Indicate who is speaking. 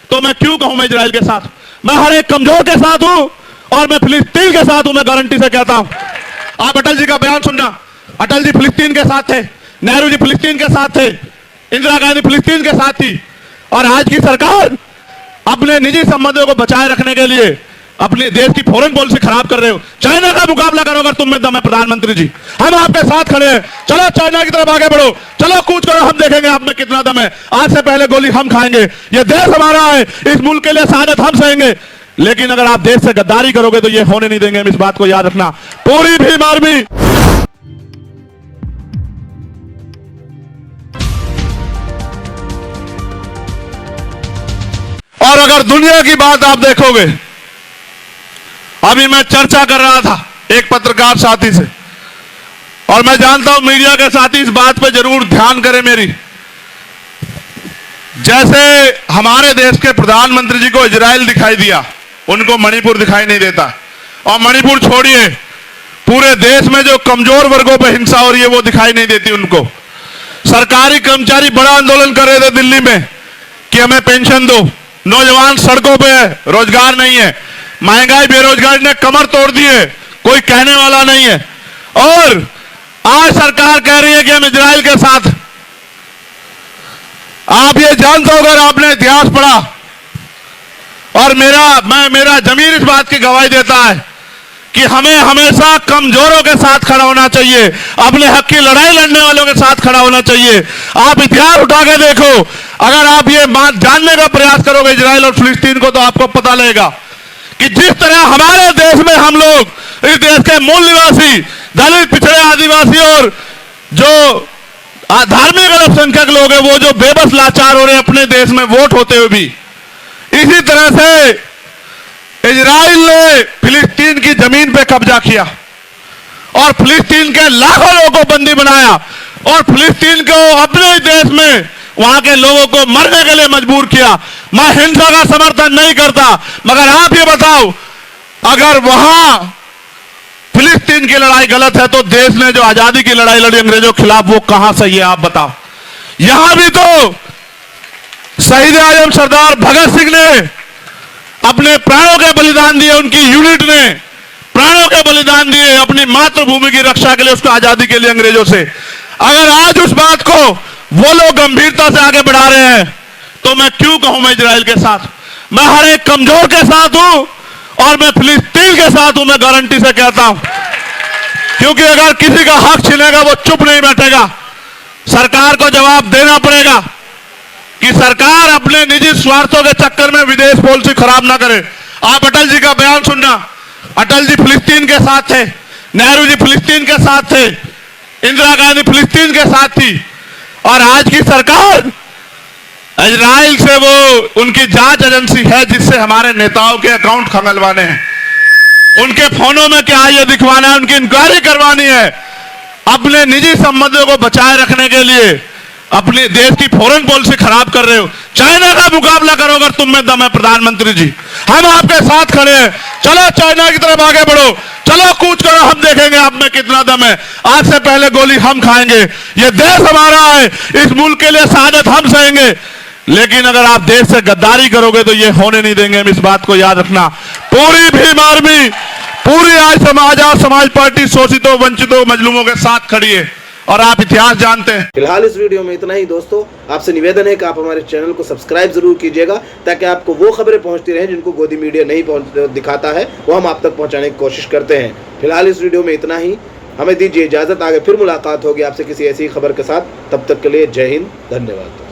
Speaker 1: तो मैं क्यों कहूं मैं इजराइल के साथ? मैं हर एक कमजोर के साथ हूं और मैं फिलिस्तीन के साथ हूं, मैं गारंटी से कहता हूं। आप अटल जी का बयान सुनना, अटल जी फिलिस्तीन के साथ थे, नेहरू जी फिलिस्तीन के साथ थे, इंदिरा गांधी फिलिस्तीन के साथ थी। और आज की सरकार अपने निजी संबंधों को बचाए रखने के लिए अपने देश की फॉरेन पॉलिसी खराब कर रहे हो। चाइना का मुकाबला करो अगर तुम में दम है प्रधानमंत्री जी, हम आपके साथ खड़े हैं। चलो चाइना की तरफ आगे बढ़ो, चलो कूच करो, हम देखेंगे आप में कितना दम है। आज से पहले गोली हम खाएंगे, ये देश हमारा है, इस मुल्क के लिए शहादत हम सहेंगे। लेकिन अगर आप देश से गद्दारी करोगे तो ये होने नहीं देंगे, हम इस बात को याद रखना। पूरी भीम आर्मी और अगर दुनिया की बात आप देखोगे, अभी मैं चर्चा कर रहा था एक पत्रकार साथी से, और मैं जानता हूं मीडिया के साथी इस बात पे जरूर ध्यान करें मेरी। जैसे हमारे देश के प्रधानमंत्री जी को इजराइल दिखाई दिया, उनको मणिपुर दिखाई नहीं देता। और मणिपुर छोड़िए, पूरे देश में जो कमजोर वर्गों पे हिंसा हो रही है वो दिखाई नहीं देती उनको। सरकारी कर्मचारी बड़ा आंदोलन कर रहे थे दिल्ली में कि हमें पेंशन दो, नौजवान सड़कों पे है, रोजगार नहीं है, महंगाई बेरोजगारी ने कमर तोड़ दी है, कोई कहने वाला नहीं है। और आज सरकार कह रही है कि हम इजराइल के साथ। आप ये जानते हो, अगर आपने इतिहास पढ़ा, और मेरा जमीर इस बात की गवाही देता है कि हमें हमेशा कमजोरों के साथ खड़ा होना चाहिए, अपने हक की लड़ाई लड़ने वालों के साथ खड़ा होना चाहिए। आप इतिहास उठा के देखो, अगर आप ये बात जानने का प्रयास करोगे इजराइल और फिलिस्तीन को, तो आपको पता लगेगा कि जिस तरह हमारे देश में हम लोग, इस देश के मूल निवासी, दलित, पिछड़े, आदिवासी और जो धार्मिक अल्पसंख्यक लोग हैं, वो जो बेबस लाचार हो रहे हैं अपने देश में वोट होते हुए भी, इसी तरह से इजराइल ने फिलिस्तीन की जमीन पे कब्जा किया और फिलिस्तीन के लाखों लोगों को बंदी बनाया और फिलिस्तीन को अपने ही देश में वहां के लोगों को मरने के लिए मजबूर किया। मैं हिंसा का समर्थन नहीं करता, मगर आप ये बताओ, अगर वहां फिलिस्तीन की लड़ाई गलत है तो देश ने जो आजादी की लड़ाई लड़ी अंग्रेजों के खिलाफ, वो कहां सही है आप बताओ? यहां भी तो शहीद आजम सरदार भगत सिंह ने अपने प्राणों के बलिदान दिए, उनकी यूनिट ने प्राणों के बलिदान दिए अपनी मातृभूमि की रक्षा के लिए, उसको आजादी के लिए अंग्रेजों से। अगर आज उस बात को वो लोग गंभीरता से आगे बढ़ा रहे हैं, तो मैं क्यों कहूं मैं इजराइल के साथ? मैं हर एक कमजोर के साथ हूं और मैं फिलिस्तीन के साथ हूं, मैं गारंटी से कहता हूं। क्योंकि अगर किसी का हक छिनेगा वो चुप नहीं बैठेगा, सरकार को जवाब देना पड़ेगा कि सरकार अपने निजी स्वार्थों के चक्कर में विदेश पॉलिसी खराब ना करे। आप अटल जी का बयान सुनना, अटल जी फिलिस्तीन के साथ थे, नेहरू जी फिलिस्तीन के साथ थे, इंदिरा गांधी फिलिस्तीन के साथ थी। और आज की सरकार इजराइल से वो उनकी जांच एजेंसी है जिससे हमारे नेताओं के अकाउंट खंगलवाने हैं, उनके फोनों में क्या ये दिखवाना है, उनकी इंक्वायरी करवानी है। अपने निजी संबंधों को बचाए रखने के लिए अपने देश की फॉरेन पॉलिसी खराब कर रहे हो। चाइना का मुकाबला करो अगर तुम में दम है प्रधानमंत्री जी, हम आपके साथ खड़े हैं। चलो चाइना की तरफ आगे बढ़ो, चलो कूच करो, हम देखेंगे आप में कितना दम है। आज से पहले गोली हम खाएंगे, ये देश हमारा है, इस मुल्क के लिए शहादत हम सहेंगे। लेकिन अगर आप देश से गद्दारी करोगे तो ये होने नहीं देंगे, हम इस बात को याद रखना। पूरी भीम आर्मी, पूरी आज समाज पार्टी शोषितों, वंचितों, मजलूमों के साथ खड़ी है और आप इतिहास जानते हैं।
Speaker 2: फिलहाल इस वीडियो में इतना ही दोस्तों। आपसे निवेदन है कि आप हमारे चैनल को सब्सक्राइब जरूर कीजिएगा, ताकि आपको वो खबरें पहुंचती रहें जिनको गोदी मीडिया नहीं दिखाता है, वो हम आप तक पहुंचाने की कोशिश करते हैं। फिलहाल इस वीडियो में इतना ही, हमें दीजिए इजाजत। आगे फिर मुलाकात होगी आपसे किसी ऐसी खबर के साथ, तब तक के लिए जय हिंद, धन्यवाद।